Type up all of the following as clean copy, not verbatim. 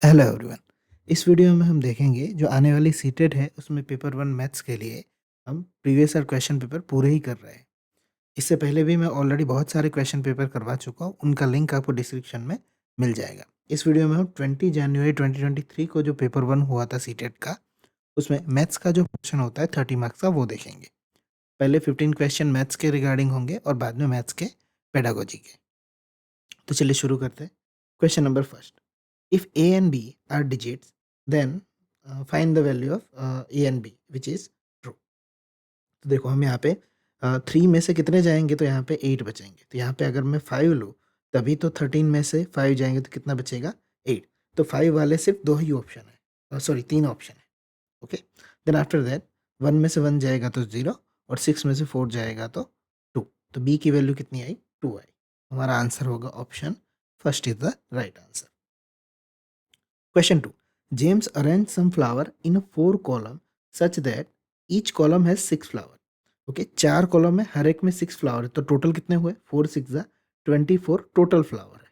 Hello everyone. इस video में हम देखेंगे जो आने वाली सीटेट है उसमें पेपर वन मैथ्स के लिए हम प्रीवियस ईयर क्वेश्चन पेपर पूरे ही कर रहे हैं। इससे पहले भी मैं ऑलरेडी बहुत सारे क्वेश्चन पेपर करवा चुका हूँ, उनका लिंक आपको डिस्क्रिप्शन में मिल जाएगा। इस वीडियो में हम 20 जनवरी 2023 को जो पेपर वन हुआ था सीटेट का, उसमें मैथ्स का जो क्वेश्चन होता है 30 मार्क्स का वो देखेंगे। पहले 15 क्वेश्चन मैथ्स के रिगार्डिंग होंगे और बाद में मैथ्स के पेडागोजी के। तो चलिए शुरू करते हैं। Question number first, if a and b are digits, then find the value of a and b which is true। तो देखो हम यहाँ पे 3 में से कितने जाएंगे, तो यहाँ पे 8 बचेंगे। तो यहाँ पे अगर मैं 5 लूँ तभी तो 13 में से 5 जाएंगे तो कितना बचेगा 8। तो 5 वाले सिर्फ 2 ही ऑप्शन है, सॉरी 3 ऑप्शन है। ओके, देन आफ्टर दैट 1 में से 1 जाएगा तो 0 और 6 में से 4 जाएगा तो 2। तो b की वैल्यू कितनी आई, 2 आई। हमारा आंसर होगा option first is the right answer. Question 2. James arranged some flower in a 4 column such that each column has 6 flower। Okay, 4 column है, हर एक में 6 फ्लावर है, तो टोटल कितने हुए 4 6 जा 24 टोटल फ्लावर है।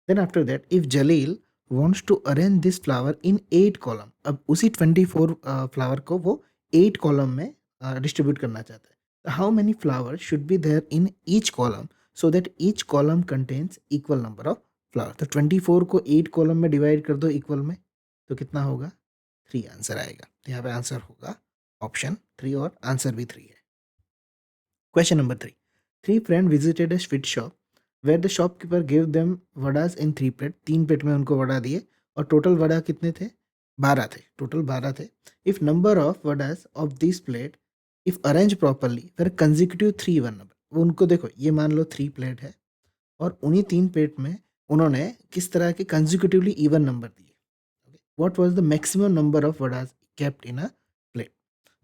Then after that if Jalil wants to arrange this flower in 8 column, अब उसी 24 फ्लावर को वो 8 कॉलम में डिस्ट्रीब्यूट करना चाहता है। How many flower should be there in each column so that each column contains equal number of flower. तो 24 को 8 कॉलम में डिवाइड कर दो इक्वल में, तो कितना होगा 3 आंसर आएगा। तो यहाँ पे आंसर होगा ऑप्शन 3 और आंसर भी 3 है। Question number 3, 3 friend visited a sweet shop where the shopkeeper give them vadas in 3 plate. 3 plate में उनको वड़ा दिए और टोटल वड़ा कितने थे, 12 थे, टोटल 12 थे। If number of vadas of this plate if arrange properly फिर कंजिक्यूटिव 3 वन नंबर। वो उनको देखो, ये मान लो 3 प्लेट है और उन्हीं 3 प्लेट में उन्होंने किस तरह के कंजिक्यूटिवली इवन नंबर दिए। What was the maximum number of vadas kept in a plate.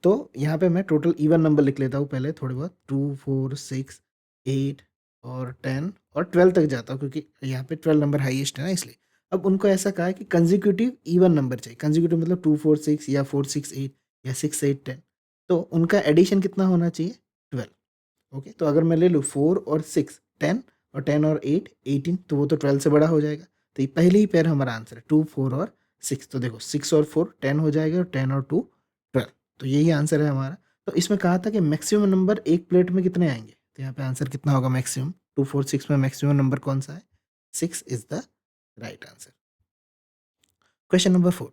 तो यहाँ पे मैं टोटल इवन नंबर लिख लेता हूँ पहले थोड़े बहुत, 2 4 6 8 और 10 और 12 तक जाता हूँ क्योंकि यहाँ पे 12 नंबर हाईएस्ट है ना, इसलिए। अब उनको ऐसा कहा है कि कंजिक्यूटिव इवन नंबर चाहिए। कंजिक्यूटिव मतलब 2 4 6 या 4 6 8 या 6 8 10। तो उनका एडिशन कितना होना चाहिए, 12। ओके, तो अगर मैं ले लूँ 4 और 6 10 और 10 और 8 18, तो वो तो 12 से बड़ा हो जाएगा। तो ये पहले ही पेयर हमारा आंसर है 2 4 और 6। तो देखो 6 और 4 10 हो जाएगा और 10 और 2 12। तो यही आंसर है हमारा। तो इसमें कहा था कि मैक्सिमम नंबर एक प्लेट में कितने आएंगे, तो यहाँ पे आंसर कितना होगा मैक्सिमम 2 4 6 में मैक्सिमम नंबर कौन सा है, 6 is the right answer. Question number 4,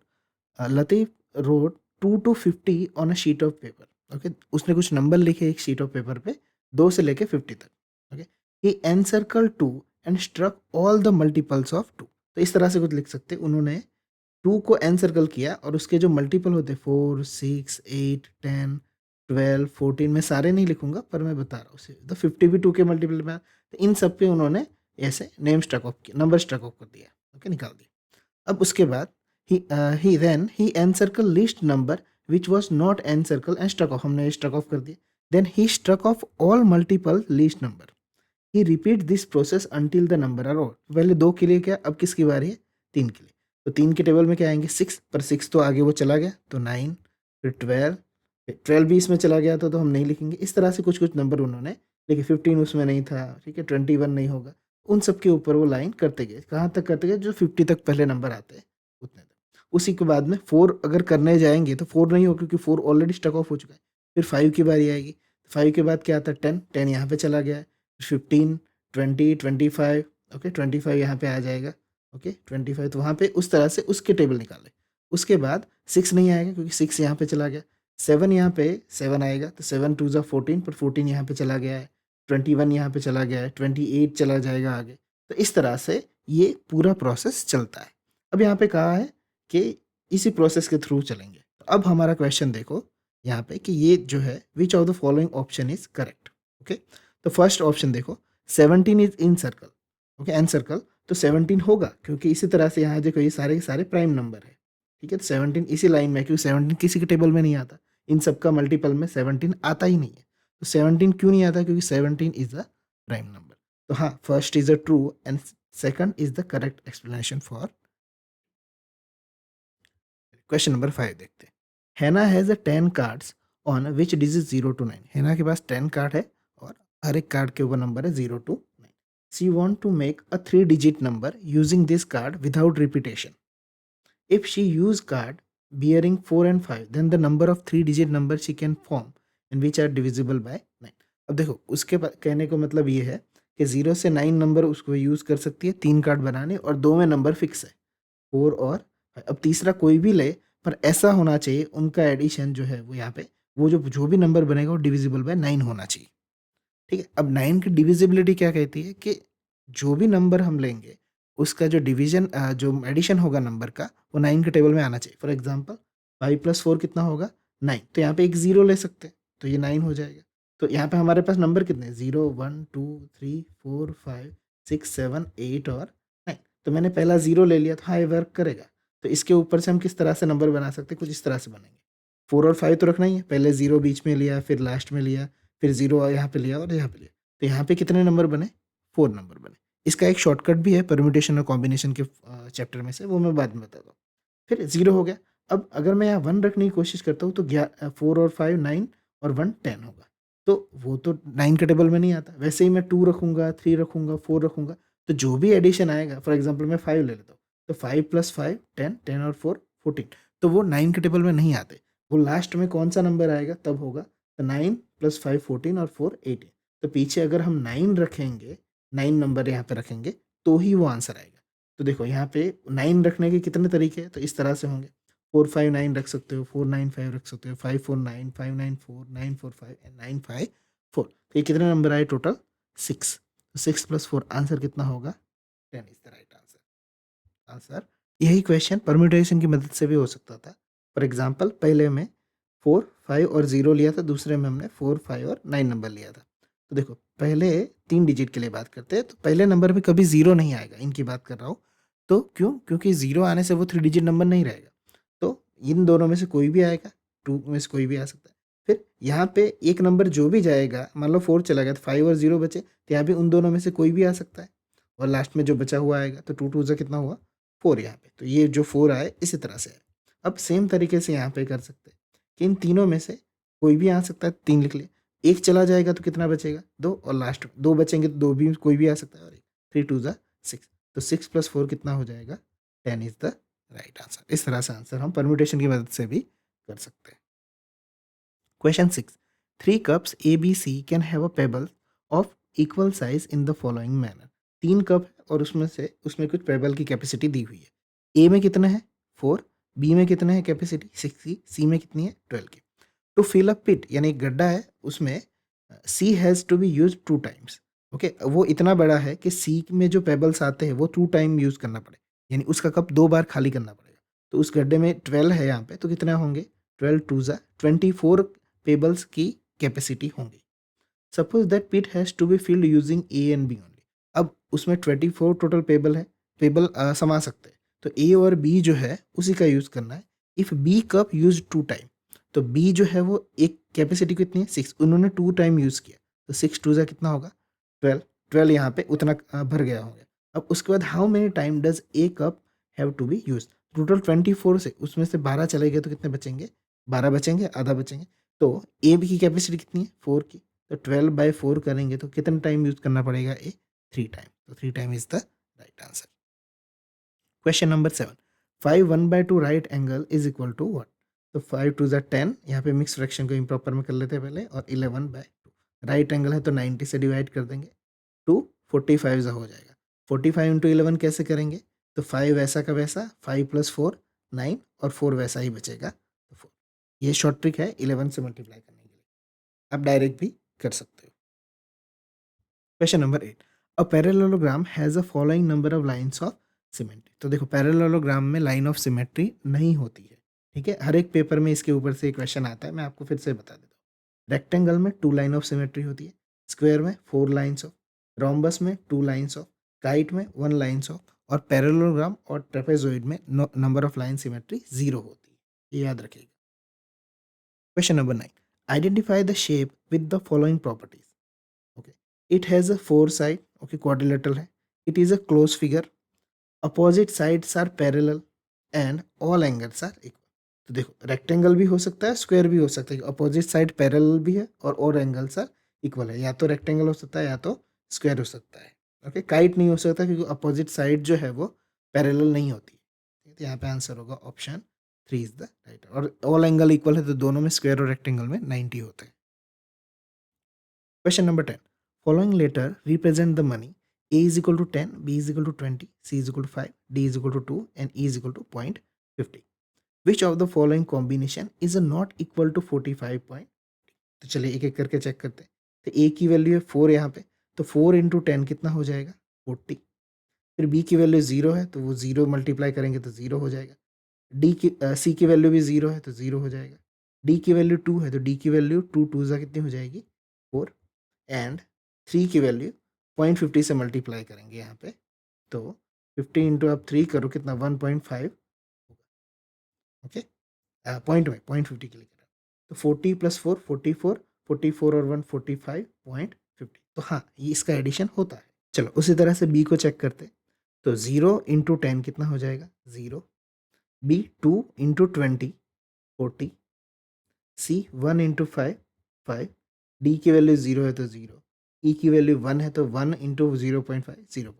Latif road 2 to 50 on a sheet of paper. Okay, उसने कुछ नंबर लिखे एक शीट ऑफ पेपर पे 2 से लेके 50 तक। Okay, he encircle 2 and struck all the multiples of 2। तो इस तरह से कुछ लिख सकते हैं, उन्होंने 2 को एनसर्कल किया और उसके जो मल्टीपल होते 4 6 8 10 12 14, मैं सारे नहीं लिखूंगा पर मैं बता रहा हूँ, तो 50 भी 2 के मल्टीपल में। तो इन सब पे उन्होंने ऐसे नेम स्ट्रक ऑफ किया, नंबर स्ट्रक ऑफ कर दिया। ओके, निकाल दिया। अब उसके बाद he encircle list number which was not encircle and struck off, हमने struck off कर दिया। then he struck off all multiple least number। he repeat this process until the number are odd। पहले 2 के लिए क्या, अब किसकी बारी है, 3 के लिए। तो 3 के टेबल में क्या आएंगे 6, पर 6 तो आगे वो चला गया तो 9, फिर 12, फिर 12 भी इसमें चला गया तो हम नहीं लिखेंगे। इस तरह से कुछ कुछ नंबर उन्होंने, लेकिन 15 उसमें नहीं था, ठीक है, 21 नहीं होगा। उन सब के ऊपर वो लाइन करते गए, कहाँ तक करते गए, जो 50 तक पहले नंबर आते हैं उतने तक। उसी के बाद में 4 अगर करने जाएंगे तो 4 नहीं हो क्योंकि 4 ऑलरेडी स्टक ऑफ हो चुका है। फिर 5 की बारी आएगी, 5 के बाद क्या आता है 10, 10 यहाँ पे चला गया है, 15 20 25। ओके, 25 यहाँ पे आ जाएगा। ओके 25, तो वहाँ पे उस तरह से उसके टेबल निकाले। उसके बाद 6 नहीं आएगा क्योंकि 6 यहाँ पे चला गया। 7 यहाँ पे 7 आएगा तो 7 2 जा 14, पर 14 यहाँ पे चला गया है। 21 यहाँ पे चला गया है, 28 चला जाएगा आगे। तो इस तरह से ये पूरा प्रोसेस चलता है। अब यहाँ पे कहा है कि इसी प्रोसेस के थ्रू चलेंगे। अब हमारा क्वेश्चन देखो यहाँ पे कि ये जो है which of the following option is correct. Okay, तो फर्स्ट ऑप्शन देखो 17 is in circle. Okay, encircle, तो 17 होगा क्योंकि इसी तरह से यहाँ देखो ये सारे के सारे प्राइम नंबर है। ठीक है, तो 17 इसी लाइन में, क्योंकि 17 किसी के टेबल में नहीं आता, इन सबका मल्टीपल में 17 आता ही नहीं है। तो 17 क्यों नहीं आता, क्योंकि 17 इज द प्राइम नंबर। तो हाँ, first is a true and second is the correct explanation for. Question number 5 देखते हैं। हैना has a 10 cards on which digit 0 to 9। हैना के पास 10 कार्ड है और हर एक कार्ड के ऊपर नंबर है 0 to 9। She want to make a 3 digit number using this card without repetition. If she use card bearing 4 and 5, then the number of 3-digit number she can form and which are divisible by 9. अब देखो उसके कहने को मतलब ये है कि 0 से 9 नंबर उसको यूज़ कर सकती है 3 कार्ड बनाने, और 2 में नंबर फिक्स है 4 और 5. अब तीसरा कोई भी ले, पर ऐसा होना चाहिए उनका एडिशन जो है वो यहाँ पे वो जो भी नंबर बनेगा वो डिविजिबल बाय 9 होना चाहिए. ठीक है, अब 9 की डिविजिबिलिटी क्या कहती है कि जो भी नंबर हम लेंगे उसका जो डिवीजन जो एडिशन होगा नंबर का वो 9 के टेबल में आना चाहिए. फॉर एग्जांपल 5 + 4 कितना होगा 9, तो यहाँ पे एक ज़ीरो ले सकते हैं तो ये 9 हो जाएगा. तो यहाँ पे हमारे पास नंबर कितने हैं 0 1 2 3 4 5 6 7 8 और 9. तो मैंने पहला ज़ीरो ले लिया तो हाँ ये वर्क करेगा. तो इसके ऊपर से हम किस तरह से नंबर बना सकते हैं, कुछ इस तरह से बनेंगे. 4 और 5 तो रखना ही है, पहले ज़ीरो बीच में लिया, फिर लास्ट में लिया, फिर 0 यहाँ पे लिया और यहाँ पे लिया. तो यहाँ पे कितने नंबर बने 4 नंबर बने. इसका एक शॉर्टकट भी है परम्यूटेशन और कॉम्बिनेशन के चैप्टर में से, वो मैं बाद में बताता हूँ. फिर 0 हो गया. अब अगर मैं यहाँ 1 रखने की कोशिश करता हूँ तो 4 और 5 9 और 1 10 होगा. तो वो तो 9 के टेबल में नहीं आता. वैसे ही मैं 2 रखूँगा, 3 रखूँगा, 4 रखूँगा, तो जो भी एडिशन आएगा, फॉर एग्जांपल मैं 5 ले लेता हूँ, तो 5 + 5 10, 10 और 4 14. तो वो 9 के टेबल में नहीं आते. वो लास्ट में कौन सा नंबर आएगा तब होगा. तो 9 + 5 14 और 4 18. तो पीछे अगर हम 9 रखेंगे, 9 नंबर यहाँ पे रखेंगे तो ही वो आंसर आएगा. तो देखो यहाँ पे 9 रखने के कितने तरीके हैं, तो इस तरह से होंगे. 4 5 9 रख सकते हो, 4 9 5 रख सकते हो, 5 4 9 5 9 4 9 4 5 एंड 9 5 4. तो ये कितने नंबर आए टोटल 6. 6 + 4 आंसर कितना होगा 10 इज द राइट आंसर. यही क्वेश्चन परम्यूटेशन की मदद से भी हो सकता था. फॉर एग्जांपल पहले में 4 5 और 0 लिया था, दूसरे में हमने 4 5 और 9 नंबर लिया था. तो देखो पहले 3 डिजिट के लिए बात करते हैं, तो पहले नंबर में कभी 0 नहीं आएगा, इनकी बात कर रहा हूँ. तो क्यों, क्योंकि 0 आने से वो 3 डिजिट नंबर नहीं रहेगा. तो इन दोनों में से कोई भी आएगा, 2 में से कोई भी आ सकता है. फिर यहाँ पे एक नंबर जो भी जाएगा, मान लो 4 चला गया तो 5 और 0 बचे, तो यहाँ भी उन दोनों में से कोई भी आ सकता है. और लास्ट में जो बचा हुआ आएगा, तो 2 2 जा कितना हुआ 4 यहाँ पे. तो ये जो 4 आए इसी तरह से है. अब सेम तरीके से यहाँ पे कर सकते हैं कि इन तीनों में से कोई भी आ सकता है. 3 लिख लिए, एक चला जाएगा तो कितना बचेगा 2, और लास्ट 2 बचेंगे तो 2 भी कोई भी आ सकता है, और 3 2 जा 6. तो 6 + 4 कितना हो जाएगा 10 इज द राइट आंसर. इस तरह से आंसर हम परम्यूटेशन की मदद से भी कर सकते हैं. Question 6. 3 cups A B C can have a pebble of equal size in the following manner. 3 cup है और उसमें कुछ पेबल की कैपेसिटी दी हुई है. ए में कितना है 4, बी में कितना है कैपेसिटी 6 की, सी में कितनी है 12 की. टू फिल अ पिट यानी एक गड्ढा है, उसमें c has to be use 2 times. Okay, वो इतना बड़ा है कि सी में जो पेबल्स आते हैं वो 2 टाइम यूज़ करना पड़े, यानी उसका कप 2 बार खाली करना पड़ेगा. तो उस गड्ढे में 12 है यहाँ पे, तो कितने होंगे 12 2 जा 24 पेबल्स की कैपेसिटी होंगी. Suppose that pit has to be filled using A and B only. अब उसमें 24 टोटल पेबल है, पेबल समा सकते हैं, तो ए और बी जो है उसी का यूज़ करना है. If B cup use 2 time, तो बी जो है वो एक कैपेसिटी कितनी है 6, उन्होंने 2 टाइम यूज़ किया, तो 6 2 जा कितना होगा 12. 12 यहाँ पे उतना भर गया होगा. अब उसके बाद how many time does a cup have to be use. Total 24 से उसमें से 12 चले गए तो कितने बचेंगे 12 बचेंगे, आधा बचेंगे. तो ए बी की कैपेसिटी कितनी है 4 की, तो 12/4 करेंगे तो कितना टाइम यूज करना पड़ेगा ए 3 टाइम. तो 3 time is the right answer. Question number 7. 5 1/2 right angle is equal to what. तो 5 2 जा 10, यहाँ पे मिक्स फ्रैक्शन को इम्प्रॉपर में कर लेते हैं पहले, और 11/2 राइट एंगल है तो 90 से डिवाइड कर देंगे, 2 45 जा हो जाएगा. 45 इंटू 11 कैसे करेंगे, तो 5 वैसा का वैसा, 5 + 4 9 और 4 वैसा ही बचेगा तो 4. ये शॉर्ट ट्रिक है 11 से मल्टीप्लाई करने के लिए, आप डायरेक्ट भी कर सकते हो. Question number 8. A parallelogram has a following number of lines of symmetry. तो देखो पैरेललोग्राम में लाइन ऑफ सिमेट्री नहीं होती है. ठीक है, हर एक पेपर में इसके ऊपर से क्वेश्चन आता है, मैं आपको फिर से बता देता हूँ. रेक्टेंगल में 2 लाइन ऑफ सिमेट्री होती है, स्क्वायर में 4 लाइन्स ऑफ, रोम्बस में 2 लाइन्स ऑफ, काइट में 1 लाइन्स ऑफ, और पैरेललोग्राम और ट्रेपेजॉइड में नंबर ऑफ लाइन सिमेट्री 0 होती है. ये याद रखिएगा. Question number 9. Identify the shape with the following properties. Okay, it has a 4 side. Okay, quadrilateral है. It is a close figure. Opposite sides are parallel and all angles are equal. तो देखो rectangle भी हो सकता है, square भी हो सकता है, अपोजिट साइड पैरेलल भी है और ऑल एंगल्स आर इक्वल है. या तो रेक्टेंगल हो सकता है या तो स्क्वायर हो सकता है. ओके, काइट नहीं हो सकता क्योंकि अपोजिट साइड जो है वो पैरेलल नहीं होती. तो यहाँ पे आंसर होगा ऑप्शन 3 इज द राइट। और ऑल एंगल इक्वल है तो दोनों में स्क्वायर और रेक्टेंगल में 90 होते हैं। Question number 10, following letter represent the money a is equal to 10, b is equal to 20, c is equal to 5, d is equal to 2 and e is equal to 0.50. Which of the following combination is not equal to 45 point? तो चलिए एक एक करके check करते हैं। तो a की value है 4 यहाँ पे, तो 4 इंटू 10 कितना हो जाएगा 40। फिर b की वैल्यू 0 है तो वो 0 मल्टीप्लाई करेंगे तो 0 हो जाएगा। c की वैल्यू भी 0 है तो 0 हो जाएगा। d की वैल्यू 2 है तो d की वैल्यू 2 2 जा कितनी हो जाएगी 4। एंड 3 की वैल्यू 0.50 से मल्टीप्लाई करेंगे यहाँ पे, तो 50 इंटू आप 3 करो कितना 1.5 होगा। ओके, पॉइंट में 0.50 के लिए करा तो 40 प्लस 4 44, 44 और 1 45.50। तो हाँ, ये इसका एडिशन होता है। चलो उसी तरह से बी को चेक करते हैं। तो 0 इंटू 10 कितना हो जाएगा 0, बी 2 इंटू 20 40, सी 1 इंटू 5 5, डी की वैल्यू 0 है तो 0, ई की वैल्यू 1 है तो 1 इंटू 0.5 0.5।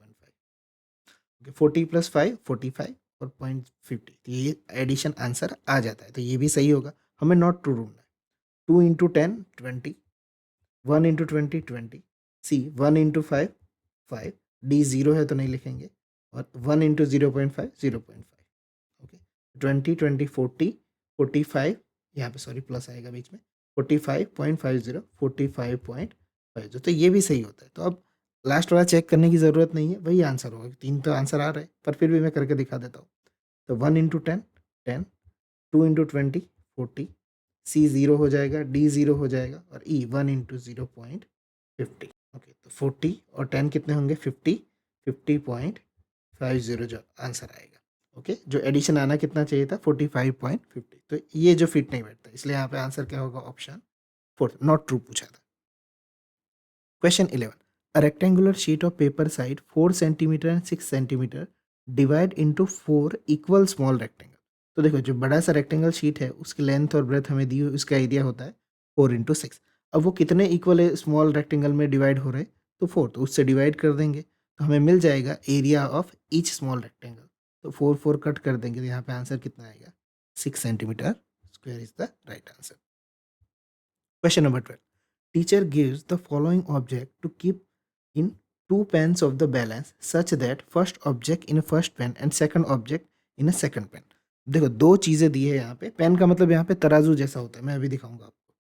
ओके, 40 प्लस 5 45 और 0.50, तो ये एडिशन आंसर आ जाता है। तो ये भी सही होगा, हमें नॉट टू ढूंढना है। 2 इंटू 10 20, 1 इंटू 20 20, सी 1 इंटू 5 5, डी 0 है तो नहीं लिखेंगे, और 1 इंटू 0.5 0.5। ओके, 20 20 40 45, यहाँ पे सॉरी प्लस आएगा बीच में, 45.50 45.50, तो ये भी सही होता है। तो अब लास्ट वाला चेक करने की ज़रूरत नहीं है, वही आंसर होगा। 3 तो आंसर आ रहे हैं, पर फिर भी मैं करके दिखा देता हूँ। तो 1 इंटू 10 10, 2 इंटू 20 40, सी 0 हो जाएगा, डी 0 हो जाएगा, और ई 1 इंटू 0.50। ओके, तो 40 और 10 कितने होंगे 50, 50.50 जो आंसर आएगा। ओके, जो एडिशन आना कितना चाहिए था 45.50, तो ये जो फिट नहीं बैठता, इसलिए यहाँ पे आंसर क्या होगा ऑप्शन 4 नॉट ट्रू पूछा था। Question 11, a rectangular sheet of paper side 4 centimeter and 6 centimeter divide into 4 equal small rectangle। तो देखो जो बड़ा सा रेक्टेंगल शीट है उसकी लेंथ और ब्रेथ हमें दी हुई, उसका एरिया होता है 4 इंटू 6। अब वो कितने इक्वल स्मॉल रेक्टेंगल में डिवाइड हो रहे हैं, तो 4, तो उससे डिवाइड कर देंगे तो हमें मिल जाएगा area of each small rectangle. तो 4 4 कट कर देंगे तो यहाँ पे आंसर कितना आएगा 6 centimetre square is the right answer. Question number 12, teacher gives the following object to keep in two pens of the balance such that first object in a first pen and second object in a second pen। देखो दो चीजें दी है यहाँ पे, pen का मतलब यहाँ पे तराजू जैसा होता है, मैं अभी दिखाऊंगा आपको।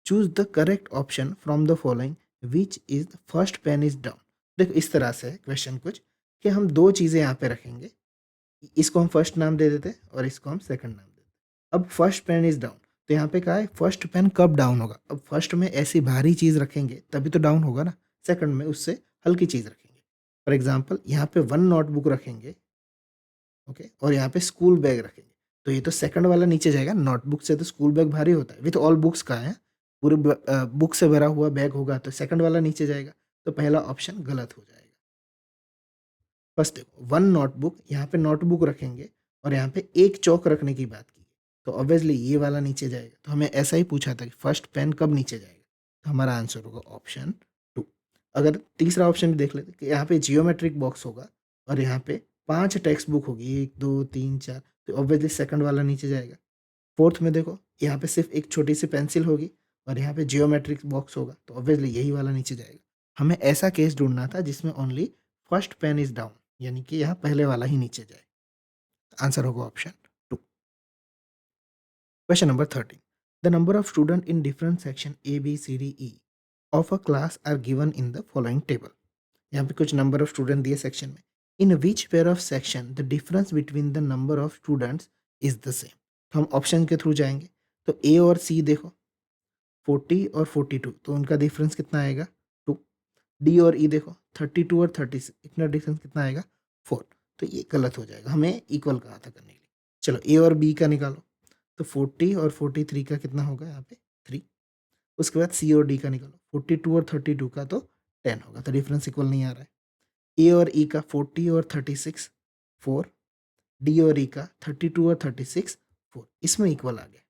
Choose the correct option from the following which is the first pen is down. देखो इस तरह से क्वेश्चन कुछ कि हम दो चीजें यहाँ पे रखेंगे, इसको हम फर्स्ट नाम दे देते और इसको हम सेकंड नाम दे देते। अब फर्स्ट पेन इज डाउन, तो यहाँ पे कहा है फर्स्ट पेन कब डाउन होगा। अब फर्स्ट में ऐसी भारी चीज़ रखेंगे तभी तो डाउन होगा ना, सेकंड में उससे हल्की चीज़ रखेंगे। फॉर एग्जांपल यहाँ पे 1 नोटबुक रखेंगे, ओके, और यहाँ पे स्कूल बैग रखेंगे, तो ये तो सेकंड वाला नीचे जाएगा। नोटबुक से तो स्कूल बैग भारी होता है, विथ ऑल बुक्स का है, पूरे बुक से भरा हुआ बैग होगा तो सेकंड वाला नीचे जाएगा, तो पहला ऑप्शन गलत हो जाएगा। फर्स्ट देखो 1 नोटबुक, यहाँ पे नोटबुक रखेंगे और यहाँ पे एक चौक रखने की बात की, तो ऑब्वियसली ये वाला नीचे जाएगा। तो हमें ऐसा ही पूछा था कि फर्स्ट पेन कब नीचे जाएगा, तो हमारा आंसर होगा ऑप्शन 2। अगर तीसरा ऑप्शन भी देख लेते कि यहाँ पे जियोमेट्रिक बॉक्स होगा और यहाँ पे 5 टेक्स्ट बुक होगी 1 2 3 4, तो ऑब्वियसली सेकंड वाला नीचे जाएगा। फोर्थ में देखो यहाँ पे सिर्फ एक छोटी सी पेंसिल होगी और यहाँ पे जियोमेट्रिक बॉक्स होगा, तो ऑब्वियसली यही वाला नीचे जाएगा। हमें ऐसा केस ढूंढना था जिसमें only first pen is down, यानी कि यहाँ पहले वाला ही नीचे जाए। आंसर होगा option 2। Question number 13, the number of student in different section A B C D E of a class are given in the following table. यहाँ पे कुछ नंबर ऑफ स्टूडेंट दिए सेक्शन में, in which pair of section the difference between the number of students is the same. तो हम option के through जाएंगे, तो ए और सी देखो 40 और 42, तो उनका डिफरेंस कितना आएगा 2। डी और ई देखो 32 और 36, इतना डिफरेंस कितना आएगा 4। तो ये गलत हो जाएगा, हमें इक्वल कहा था करने के लिए। चलो ए और बी का निकालो, तो 40 और 43 का कितना होगा यहाँ पे 3। उसके बाद सी और डी का निकालो, 42 और 32 का तो 10 होगा, तो डिफरेंस इक्वल नहीं आ रहा है। ए और ई का 40 और 36 4, डी और ई का 32 और 36 4, इसमें इक्वल आ गया।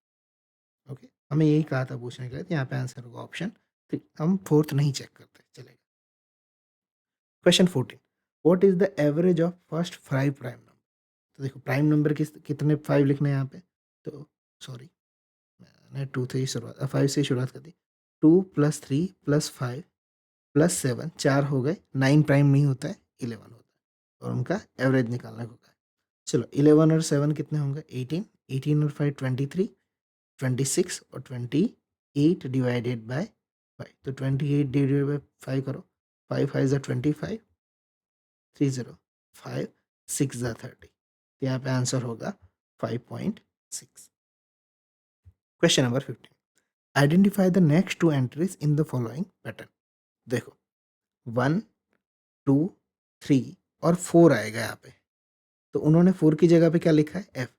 ओके, हमें यही कहा था पूछने के लिए, तो यहाँ पे आंसर होगा ऑप्शन 3। हम फोर्थ नहीं चेक करते, चलेगा। Question 14, what is the average of first 5 prime number. तो देखो प्राइम नंबर कितने 5 लिखने हैं यहाँ पे, तो सॉरी मैंने 2 से ही शुरुआत 5 से ही शुरुआत कर दी। 2 + 3 + 5 + 7 4 हो गए, 9 प्राइम नहीं होता है, 11 होता है और उनका एवरेज निकालना होगा। चलो 11 और 7 कितने होंगे 18, 18 और 5 23, 26 और 28 डिवाइडेड बाय 5, तो 28 डिवाइडेड बाय 5 करो, 5 5 ज़ा 25, 30 5 6 ज़ा 30, तो यहाँ पे आंसर होगा 5.6। Question number 15, identify the next to entries in the following pattern. देखो 1 2 3 और 4 आएगा यहाँ पे, तो उन्होंने 4 की जगह पे क्या लिखा है एफ,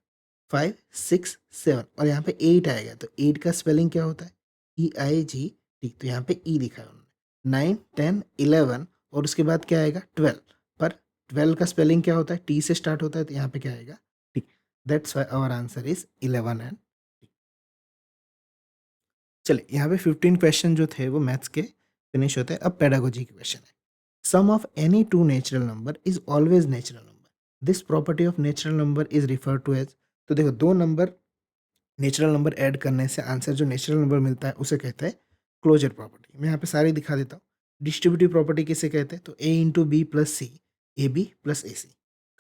5 6 7 और यहाँ पे 8 आएगा, तो 8 का स्पेलिंग क्या होता है EIGT, तो यहाँ पे ई लिखा है उन्होंने। 9 10 11 और उसके बाद क्या आएगा 12, पर 12 का स्पेलिंग क्या होता है टी से स्टार्ट होता है, तो यहाँ पे क्या आएगा T. That's why our answer is 11 and T. चलिए यहाँ पे 15 क्वेश्चन जो थे वो मैथ्स के फिनिश होते हैं। अब पेडागोजी के क्वेश्चन है। Sum of any two natural number is always natural number, this property of natural number is refer to as. तो देखो दो नंबर नेचुरल नंबर ऐड करने से आंसर जो नेचुरल नंबर मिलता है उसे कहते हैं क्लोजर प्रॉपर्टी। मैं यहाँ पे सारी दिखा देता हूँ। डिस्ट्रीब्यूटिव प्रॉपर्टी किसे कहते हैं, तो A into b plus c, a b plus a c.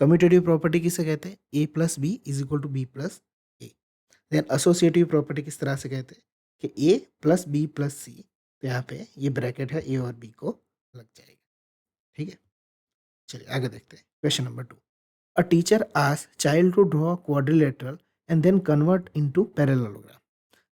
Commutative property किसे कहते हैं, a plus b is equal to b plus a. Then associative property किस तरह से कहते हैं कि a plus b plus c, तो यहाँ पे ये ब्रैकेट है ए और बी को लग जाएगा। ठीक है, चलिए आगे देखते हैं। Question number 2, a teacher asks child to draw a quadrilateral and then convert into parallelogram.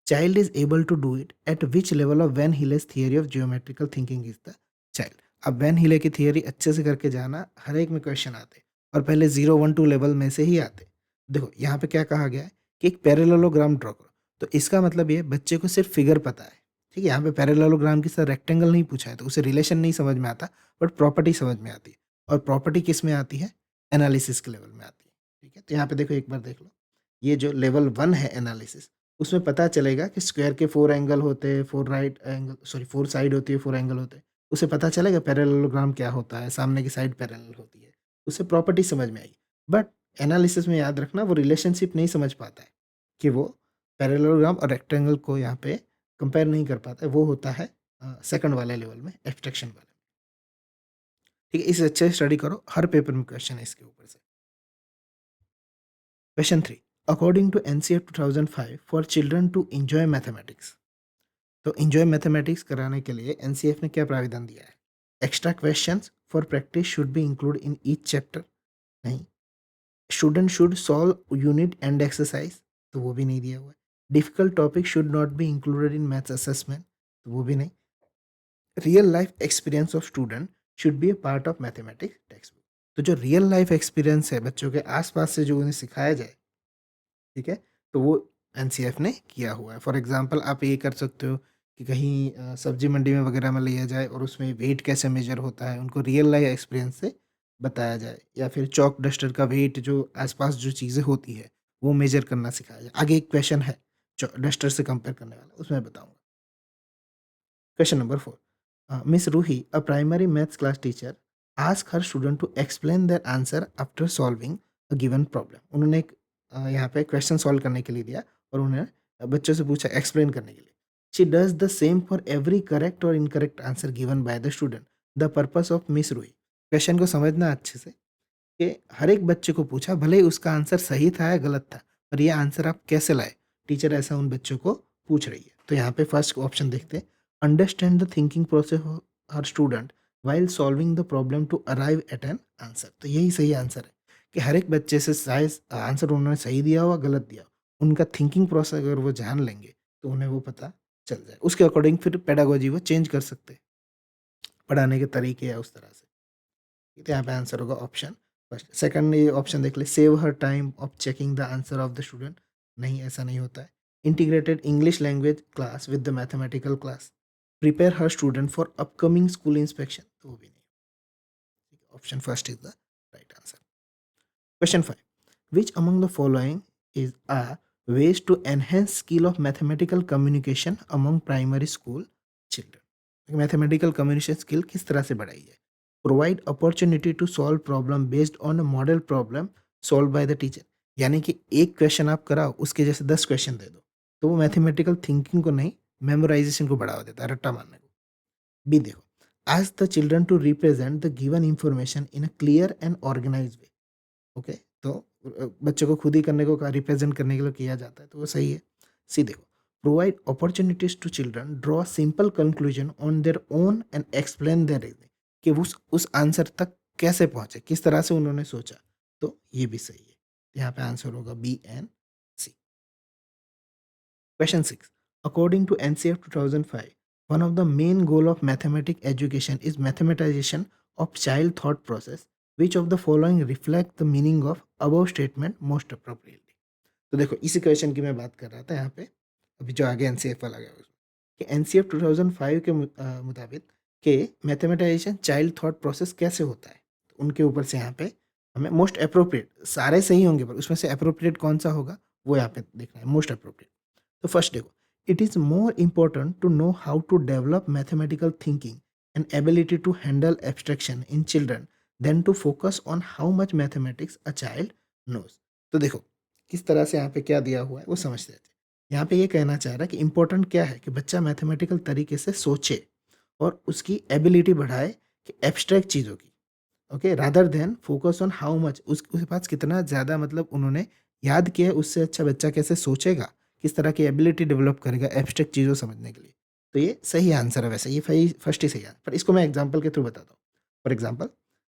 Child is able to do it at which level of Van Hille's theory of geometrical thinking is the child. अब van हिले की theory अच्छे से करके जाना, हर एक में question आते और पहले 0 1 2 लेवल में से ही आते। देखो यहाँ पे क्या कहा गया है कि एक पैरेललोग्राम ड्रॉ करो, तो इसका मतलब ये बच्चे को सिर्फ फिगर पता है। ठीक है, यहाँ पे पैरेललोग्राम की तरह रेक्टेंगल नहीं पूछा है, तो उसे रिलेशन नहीं समझ में आता, बट प्रॉपर्टी समझ में आती है। और प्रॉपर्टी किस में आती है, एनालिसिस के लेवल में आती है। ठीक है, तो यहाँ पे देखो एक बार देख लो, ये जो लेवल 1 है एनालिसिस, उसमें पता चलेगा कि स्क्वायर के 4 एंगल होते हैं, 4 राइट एंगल सॉरी 4 साइड होती है, 4 एंगल होते हैं। उसे पता चलेगा पैरेललोग्राम क्या होता है, सामने की साइड पैरेलल होती है, उसे प्रॉपर्टी समझ में आएगी। बट एनालिसिस में याद रखना वो रिलेशनशिप नहीं समझ पाता है कि वो पैरेललोग्राम और रेक्टेंगल को यहाँ पे कंपेयर नहीं कर पाता है, वो होता है सेकंड वाले लेवल में, एब्स्ट्रैक्शन वाले। ठीक है, इसे अच्छे से स्टडी करो, हर पेपर में क्वेश्चन है इसके ऊपर से। Question 3, according to NCF 2005 for children to enjoy mathematics, तो एंजॉय मैथमेटिक्स कराने के लिए NCF ने क्या प्राविधान दिया है, extra questions for practice should be include in each chapter, नहीं। Student should solve unit and exercise, तो वो भी नहीं दिया हुआ है। Difficult topic should not be included in maths assessment, तो वो भी नहीं। Real life experience of student should be a part of mathematics text book, तो जो रियल लाइफ एक्सपीरियंस है बच्चों के आसपास से जो उन्हें सिखाया जाए, ठीक है, तो वो एनसीएफ ने किया हुआ है। फॉर एग्जांपल आप ये कर सकते हो कि कहीं सब्जी मंडी में वगैरह में लिया जाए और उसमें वेट कैसे मेजर होता है उनको रियल लाइफ एक्सपीरियंस से बताया जाए, या फिर चॉक डस्टर का वेट जो आसपास जो चीज़ें होती है वो मेजर करना सिखाया जाए। आगे एक क्वेश्चन है डस्टर से कंपेयर करने वाला, उसमें बताऊंगा। Question number 4, Miss Ruhi a primary maths class teacher ask her student to explain their answer after solving a given problem. उन्होंने एक यहाँ पे क्वेश्चन सॉल्व करने के लिए दिया और उन्होंने बच्चों से पूछा एक्सप्लेन करने के लिए। She does the same for every correct और incorrect answer given by the student, the purpose of miss Ruhi. Question को समझना अच्छे से कि हर एक बच्चे को पूछा, भले ही उसका आंसर सही था या गलत था, पर ये आंसर आप कैसे लाए, टीचर ऐसा उन बच्चों को पूछ रही है। तो यहाँ पे फर्स्ट ऑप्शन देखते हैं, understand the thinking process of her student while solving the problem to arrive at an answer, तो यही सही आंसर है कि हर एक बच्चे से शायद आंसर उन्होंने सही दिया हुआ गलत दिया, उनका थिंकिंग प्रोसेस अगर वो जान लेंगे तो उन्हें वो पता चल जाए, उसके अकॉर्डिंग फिर पेडागोजी वो चेंज कर सकते हैं, पढ़ाने के तरीके या उस तरह से। तो यहाँ पे आंसर होगा ऑप्शन फर्स्ट। सेकंड ये ऑप्शन देख ले, save her time of checking the answer of the student, नहीं ऐसा नहीं होता है। Integrated English language class with the mathematical class, prepare her student for upcoming school inspection, तो वो भी नहीं। Option first is the right answer. Question 5, which among the following is a ways to enhance skill of mathematical communication among primary school children? Mathematical communication skill किस तरह से बढ़ाई है, provide opportunity to solve problem based on a model problem solve by the teacher, यानी कि एक question आप कराओ उसके जैसे 10 क्वेश्चन दे दो, तो वो मैथमेटिकल थिंकिंग को नहीं, मेमोराइजेशन को बढ़ावा देता है, रट्टा मारने को। बी देखो, ask the children to represent the given information in a clear and organised way. Okay, तो बच्चों को खुद ही करने को कहा, रिप्रेजेंट करने के लिए किया जाता है, तो वो सही है। सी देखो, provide opportunities to children draw simple conclusion on their own and explain their reasoning, कि उस आंसर तक कैसे पहुंचे, किस तरह से उन्होंने सोचा, तो ये भी सही है। यहाँ पे आंसर होगा B and C. Question 6. According to NCF 2005, one of the main goal of mathematics education is mathematization of child thought process. Which of the following reflect the meaning of above statement most appropriately? तो देखो, इसी question की मैं बात कर रहा था यहाँ पे, अभी जो आगे एनसीएफ वाला गया उसमें, कि एनसीएफ 2005 के मुताबिक कि मैथमेटाइजेशन चाइल्ड थॉट प्रोसेस कैसे होता है, तो उनके ऊपर से यहाँ पे हमें मोस्ट अप्रोप्रिएट, सारे सही होंगे पर उसमें से अप्रोप्रिएट कौन सा होगा वो यहाँ पे देखना है, मोस्ट अप्रोप्रिएट। तो फर्स्ट देखो, it is more important to know how to develop mathematical thinking and ability to handle abstraction in children than to focus on how much mathematics a child knows. तो देखो किस तरह से यहाँ पे क्या दिया हुआ है वो समझते हैं। यहाँ पे ये कहना चाह रहा है कि इंपॉर्टेंट क्या है कि बच्चा मैथमेटिकल तरीके से सोचे और उसकी एबिलिटी बढ़ाए कि एब्स्ट्रैक्ट चीज़ों की, okay, rather than focus on how much, उसके पास कितना ज़्यादा मतलब उन्होंने याद किया है, उससे अच्छा बच्चा कैसे सोचेगा, किस तरह की एबिलिटी डेवलप करेगा एब्स्ट्रैक्ट चीज़ों समझने के लिए। तो ये सही आंसर है, वैसे ये फर्स्ट ही सही आंसर, पर इसको मैं एग्जाम्पल के थ्रू बताता हूँ। फॉर एग्जाम्पल,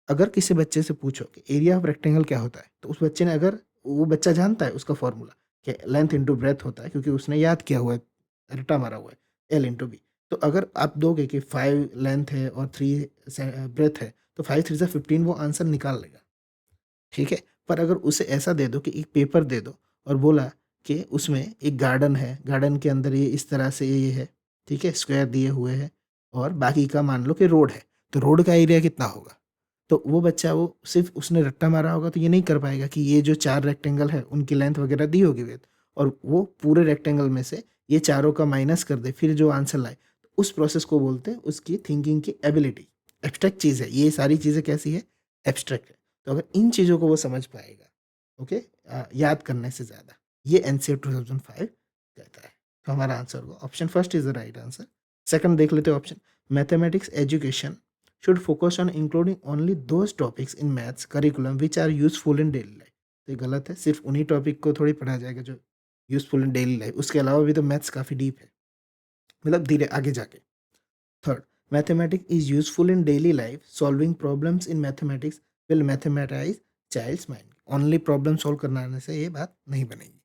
अगर किसी बच्चे से पूछो कि एरिया ऑफ रेक्टेंगल क्या होता है, तो उस बच्चे ने, अगर वो बच्चा जानता है उसका फॉर्मूला कि लेंथ इंटू ब्रेथ होता है, क्योंकि उसने याद किया हुआ है, रट्टा मारा हुआ है, एल इंटू बी। तो अगर आप दोगे कि 5 लेंथ है और 3 ब्रेथ है, तो 5 3 से 15 वो आंसर निकाल लेगा, ठीक है। पर अगर उसे ऐसा दे दो कि एक पेपर दे दो और बोला कि उसमें एक गार्डन है, गार्डन के अंदर ये इस तरह से ये है, ठीक है, स्क्वायर दिए हुए हैं, और बाकी का मान लो कि रोड है, तो रोड का एरिया कितना होगा, तो वो बच्चा, वो सिर्फ उसने रट्टा मारा होगा तो ये नहीं कर पाएगा कि ये जो 4 रेक्टेंगल है उनकी लेंथ वगैरह दी होगी वेद, और वो पूरे रेक्टेंगल में से ये चारों का माइनस कर दे फिर जो आंसर लाए, तो उस प्रोसेस को बोलते हैं उसकी थिंकिंग की एबिलिटी। एब्स्ट्रैक्ट चीज़ है, ये सारी चीज़ें कैसी है, एब्स्ट्रैक्ट है। तो अगर इन चीज़ों को वो समझ पाएगा, ओके, याद करने से ज़्यादा, ये एनसीएफ 2005 कहता है। तो हमारा आंसर होगा option first is the right answer. Second देख लेते हैं option, mathematics education should focus on including only those topics in maths curriculum which are useful in daily life। तो ये गलत है, सिर्फ उन्हीं टॉपिक को थोड़ी पढ़ा जाएगा जो यूजफुल इन डेली लाइफ, उसके अलावा भी तो मैथ्स काफ़ी डीप है, मतलब धीरे आगे जाके। Third, mathematics is useful in daily life, solving problems in mathematics will mathematise child's mind. Only problem solve करना आने से ये बात नहीं बनेगी।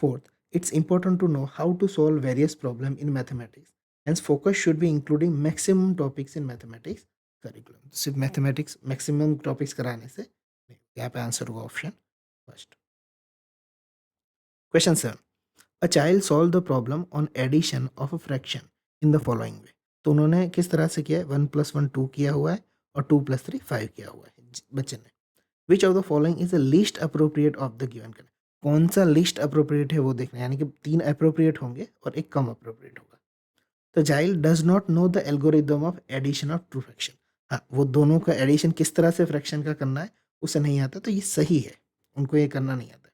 Fourth, it's important to know how to solve various problems in mathematics. Hence, focus should be including maximum topics in mathematics curriculum. सिर्फ mathematics maximum topics कराने से नहीं। यहाँ पे आंसर होगा option first. Question 7, a child solve the problem on addition of a fraction in the following way. तो उन्होंने किस तरह से किया है, 1 + 1 2 किया हुआ है और 2 + 3 5 किया हुआ है बच्चे ने। विच of the following is the least appropriate of the given condition. कौन सा लीस्ट अप्रोप्रिएट है वो देखना है, यानी कि 3 अप्रोप्रिएट होंगे और एक कम अप्रोप्रिएट होगा। तो child does not know the algorithm of addition of true fraction. हाँ, वो दोनों का एडिशन किस तरह से फ्रैक्शन का करना है उसे नहीं आता, तो ये सही है, उनको ये करना नहीं आता।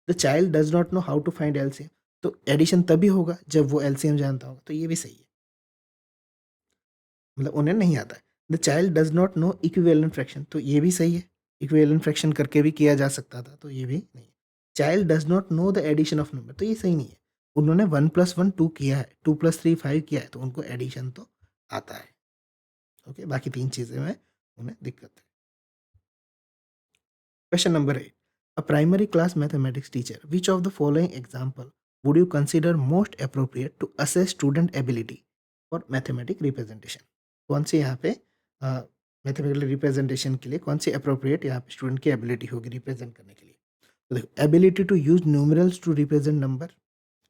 The child does not know how to find LCM, तो एडिशन तभी होगा जब वो एलसीएम जानता होगा, तो ये भी सही है, मतलब उन्हें नहीं आता है। The child does not no equivalent fraction, तो ये भी सही है, इक्विवेलेंट फ्रैक्शन करके भी किया जा सकता था, तो ये भी नहीं है। Child does not know the addition of number, तो ये सही नहीं है, उन्होंने 1 + 1 2 किया है, 2 + 3 5 किया है, तो उनको एडिशन तो आता है। ओके, बाकी 3 चीज़ें में उन्हें दिक्कत है। Question number 8, a primary class mathematics teacher, which of the following example would you consider most appropriate to assess student ability for mathematic representation. कौन सी यहाँ पे मैथमेटिकल रिप्रेजेंटेशन के लिए कौन सी अप्रोप्रिएट यहाँ पे स्टूडेंट की एबिलिटी होगी रिप्रेजेंट करने के लिए। तो देखो, ability to use numerals to represent number,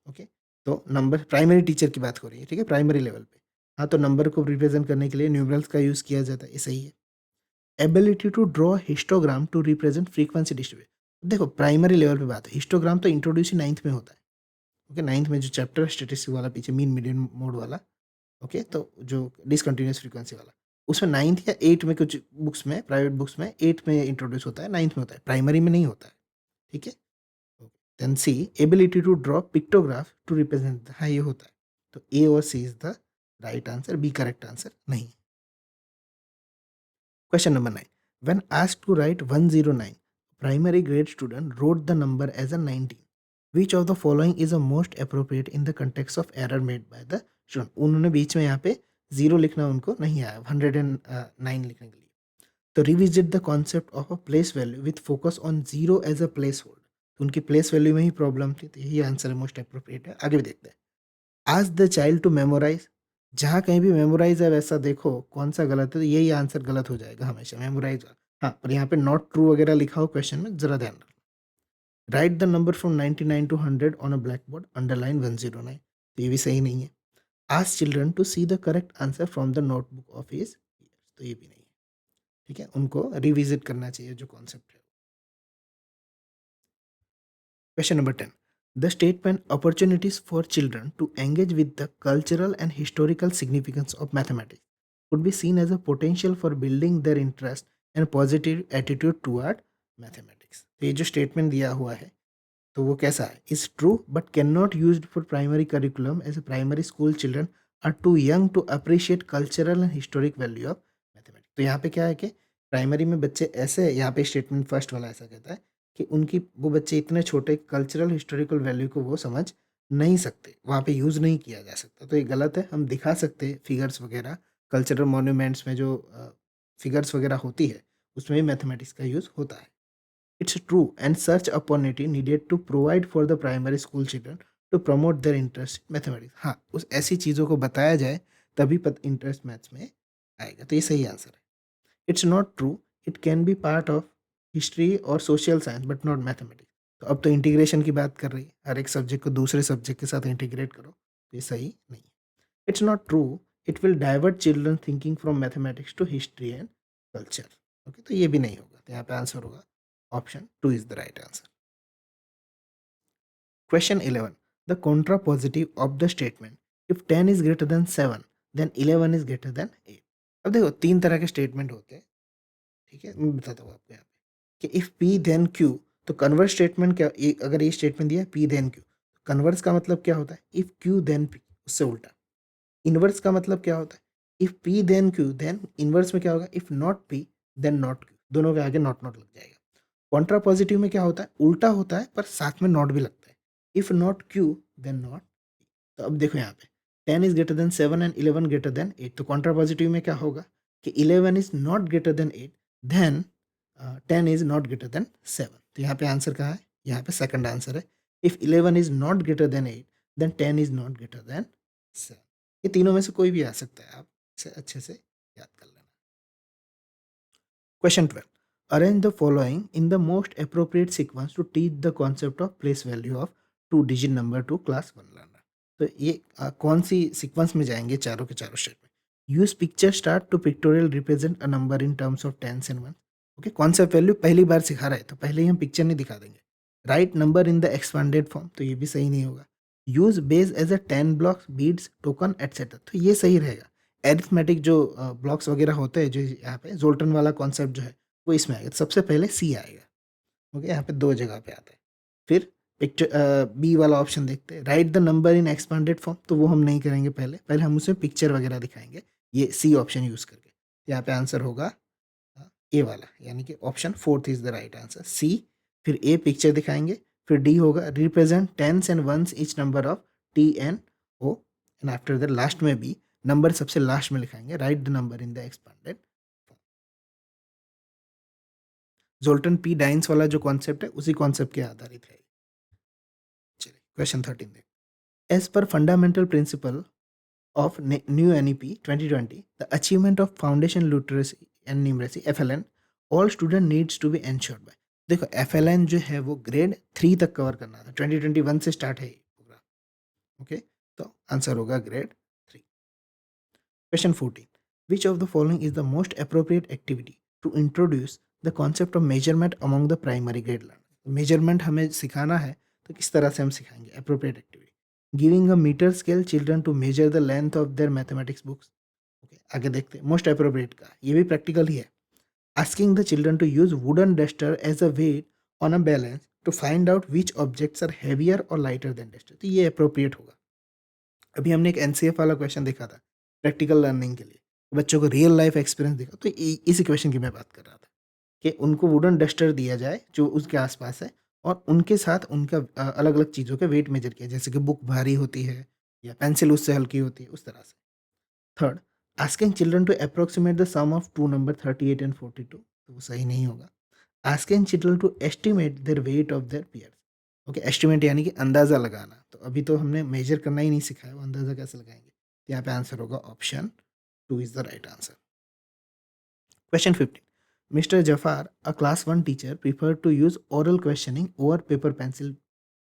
okay, तो नंबर प्राइमरी टीचर की बात हो रही है, ठीक है, प्राइमरी लेवल पे। हाँ, तो नंबर को रिप्रेजेंट करने के लिए न्यूमरल्स का यूज़ किया जाता है, ये सही है। Ability to draw histogram to represent frequency distribution, देखो प्राइमरी लेवल पे बात है, हिस्टोग्राम तो इंट्रोड्यूस ही 9th में होता है, ओके, 9th में जो चैप्टर है स्टेटिस्टिक्स वाला, पीछे मीन मीडियन मोड वाला, ओके, तो जो डिसकंटिन्यूअस फ्रीक्वेंसी वाला, उसमें 9th या 8 में कुछ बुक्स में, प्राइवेट बुक्स में 8 में इंट्रोड्यूस होता है, 9th में होता है, प्राइमरी में नहीं होता है, ठीक है? Then C, ability to draw pictograph to represent, हाँ, ये होता है। तो ए और C is the right answer, B correct answer नहीं। Question number 9. When asked to write 109, primary grade student wrote the number as a 19. Which of the following is the most appropriate in the context of error made by the student? उन्होंने बीच में यहाँ पे 0 लिखना उनको नहीं आया, 109 लिखने के लिए। तो revisit the concept of a place value with focus on 0 as a place hold. तो उनकी प्लेस वैल्यू में ही प्रॉब्लम थी, तो यही आंसर मोस्ट अप्रोप्रिएट है। आगे भी देखते हैं। Ask the child to memorise, जहाँ कहीं भी मेमोराइज है वैसा देखो कौन सा गलत है, तो यही आंसर गलत हो जाएगा हमेशा, मेमोराइज। हाँ, पर यहाँ पे नॉट ट्रू वगैरह लिखा हो क्वेश्चन में, जरा ध्यान रखना। Write the number from 99 to 100 on a blackboard, underline 109, तो ये भी सही नहीं है। Ask children to see the correct answer from the notebook of his, तो ये भी नहीं है, ठीक है? उनको रिविजिट करना चाहिए जो कॉन्सेप्ट है। Question number 10. The statement opportunities for children to engage with the cultural and historical significance of mathematics could be seen as a potential for building their interest and positive attitude toward mathematics. तो ये जो statement दिया हुआ है तो वो कैसा है? Is true but can not use for primary curriculum as a primary school children are too young to appreciate cultural and historic value of mathematics. तो यहाँ पे क्या है कि प्राइमरी में बच्चे ऐसे, यहाँ पे स्टेटमेंट फर्स्ट वाला ऐसा कहता है कि उनकी, वो बच्चे इतने छोटे कल्चरल हिस्टोरिकल वैल्यू को वो समझ नहीं सकते, वहाँ पे यूज़ नहीं किया जा सकता। तो ये गलत है। हम दिखा सकते हैं फिगर्स वगैरह, कल्चरल मॉन्यूमेंट्स में जो फिगर्स वगैरह होती है उसमें भी मैथमेटिक्स का यूज़ होता है। It's true, and such opportunity needed to provide for the primary school children to promote their interest in mathematics. हाँ, उस ऐसी चीज़ों को बताया जाए तभी इंटरेस्ट मैथ्स में आएगा, तो ये सही आंसर है। It's not true, it can be part of history और social science but not mathematics. तो अब तो इंटीग्रेशन की बात कर रही है, हर एक सब्जेक्ट को दूसरे सब्जेक्ट के साथ इंटीग्रेट करो, तो ये सही नहीं है। It's not true, it will divert children thinking from mathematics to history and culture. Okay, तो ये भी नहीं होगा, तो यहाँ पे आंसर होगा option 2 is the right answer. Question 11. The contrapositive of the statement, if 10 is greater than 7 then 11 is greater than 8. अब देखो तीन तरह के स्टेटमेंट होते हैं, ठीक है? मैं बताता हूँ आपको यहाँ पे कि इफ P then Q, तो कन्वर्स स्टेटमेंट क्या, अगर ये स्टेटमेंट दिया P then Q, कन्वर्स का मतलब क्या होता है? इफ Q then P, उससे उल्टा। इनवर्स का मतलब क्या होता है? If P then Q, then inverse में क्या होगा? If not P then not Q, दोनों के आगे नॉट नॉट लग जाएगा। कॉन्ट्रा पॉजिटिव में क्या होता है? उल्टा होता है पर साथ में नॉट भी लगता है। If not Q then not. तो अब देखो यहाँ पे 10 is greater than 7 and 11 greater than 8, तो कॉन्ट्रा पॉजिटिव में क्या होगा कि 11 is not greater than 8 then 10 is not greater than 7। तो यहाँ पे आंसर कहाँ है? यहाँ पे सेकंड आंसर है। If 11 is not greater than 8 then 10 is not greater than 7। ये तीनों में से कोई भी आ सकता है, आप इसे अच्छे से याद कर लेना। Question 12. Arrange the following in the most appropriate sequence to teach the concept of place value of two-digit number to class 1 learner. तो ये कौन सी सीक्वेंस में जाएंगे चारों के चारों स्टेप में? Use picture start to pictorial represent a number in terms of tens and one. Okay, concept value पहली बार सिखा रहा है तो पहले ही हम पिक्चर नहीं दिखा देंगे। Write number in the expanded form, तो ये भी सही नहीं होगा। Use base as a 10 blocks beads token etcetera, तो ये सही रहेगा। एरिथमेटिक जो ब्लॉक्स वगैरह होते हैं, जो यहाँ पे जोल्टन वाला कॉन्सेप्ट जो है वो इसमें आएगा। तो सबसे पहले सी आएगा। ओके, यहाँ पे दो जगह पे आता है। फिर पिक्चर बी वाला ऑप्शन देखते हैं, right the number in expanded form, तो वो हम नहीं करेंगे, पहले पहले हम उसमें पिक्चर वगैरह दिखाएंगे, ये सी ऑप्शन यूज करके। यहाँ पे आंसर होगा ए वाला, यानी कि option fourth is the right answer, C. फिर ए पिक्चर दिखाएंगे, फिर डी होगा represent tens and ones each number of T N O, and after the last में भी नंबर सबसे लास्ट में लिखाएंगे, write the number in the expanded. Zoltan P Dienes वाला जो कॉन्सेप्ट है उसी कॉन्सेप्ट के आधारित है। चलिए क्वेश्चन 13 देख। As per fundamental principle of new NEP 2020, the achievement of foundation literacy and numeracy FLN, all student needs to be ensured by। देखो FLN जो है वो ग्रेड 3 तक कवर करना था, 2021 से स्टार्ट है ये प्रोग्राम। ओके, तो आंसर होगा grade 3। Question 14, which of the following is the most appropriate activity to introduce the concept of measurement among the primary grade learner. Measurement हमें सिखाना है तो किस तरह से हम सिखाएंगे? Appropriate activity, giving a meter scale children to measure the length of their mathematics books। Okay, आगे देखते हैं मोस्ट अप्रोप्रिएट का, ये भी प्रैक्टिकल ही है। Asking the children to use wooden duster as a weight on a balance to find out which objects are heavier और lighter than duster, तो ये अप्रोप्रिएट होगा। अभी हमने एक एनसीएफ वाला क्वेश्चन देखा था प्रैक्टिकल लर्निंग के लिए, बच्चों को रियल लाइफ एक्सपीरियंस देखा, तो इसी क्वेश्चन की मैं बात कर रहा था कि उनको वुडन डस्टर दिया जाए जो उसके आसपास है, और उनके साथ उनका अलग अलग चीज़ों के वेट मेजर किया, जैसे कि बुक भारी होती है या पेंसिल उससे हल्की होती है, उस तरह से। Third, asking children to approximate the sum of two number 38 and 42, तो वो सही नहीं होगा। Asking children to estimate their weight of their pairs, okay, estimate यानी कि अंदाज़ा लगाना, तो अभी तो हमने मेजर करना ही नहीं सिखाया, वो अंदाज़ा कैसे लगाएंगे। तो यहाँ पे आंसर होगा option 2 is the right answer. Question 15. Mr. Jafar, a class 1 teacher, preferred to use oral questioning over paper pencil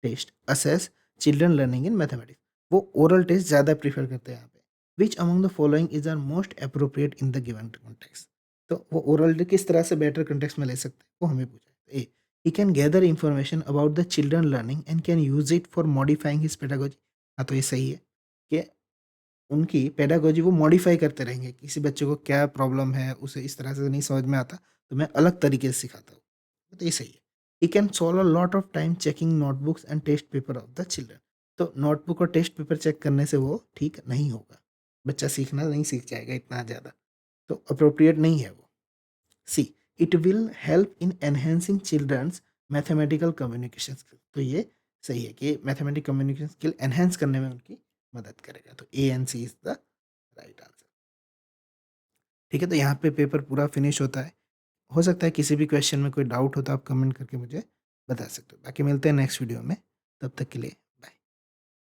test, assess children learning in mathematics. वो oral test ज़्यादा prefer करते हैं यहाँ पे। Which among the following is our most appropriate in the given context? तो वो oral किस तरह से better context में ले सकते हैं, वो हमें पूछा है। A. He can gather information about the children learning and can use it for modifying his pedagogy. हाँ, तो ये सही है कि उनकी पेडागॉजी वो मॉडिफ़ाई करते रहेंगे, किसी बच्चे को क्या प्रॉब्लम है, उसे इस तरह से नहीं समझ में आता, तो मैं अलग तरीके से सिखाता हूँ। तो ये सही है। He can solve a lot of time checking notebooks and test paper of the children. तो नोटबुक और टेस्ट पेपर चेक करने से वो ठीक नहीं होगा। बच्चा सीखना नहीं सीख जाएगा इतना ज़्यादा, तो अप्रोप्रिएट नहीं है वो। See, it will help in enhancing children's mathematical communication skill. तो ये सही है कि मैथमेटिक कम्युनिकेशन स्किल एनहेंस करने में उनकी मदद करेगा, तो A and C is the right answer. ठीक है, तो यहाँ पे पेपर पूरा फिनिश होता है। हो सकता है किसी भी क्वेश्चन में कोई डाउट हो तो आप कमेंट करके मुझे बता सकते हो। बाकी मिलते हैं नेक्स्ट वीडियो में, तब तक के लिए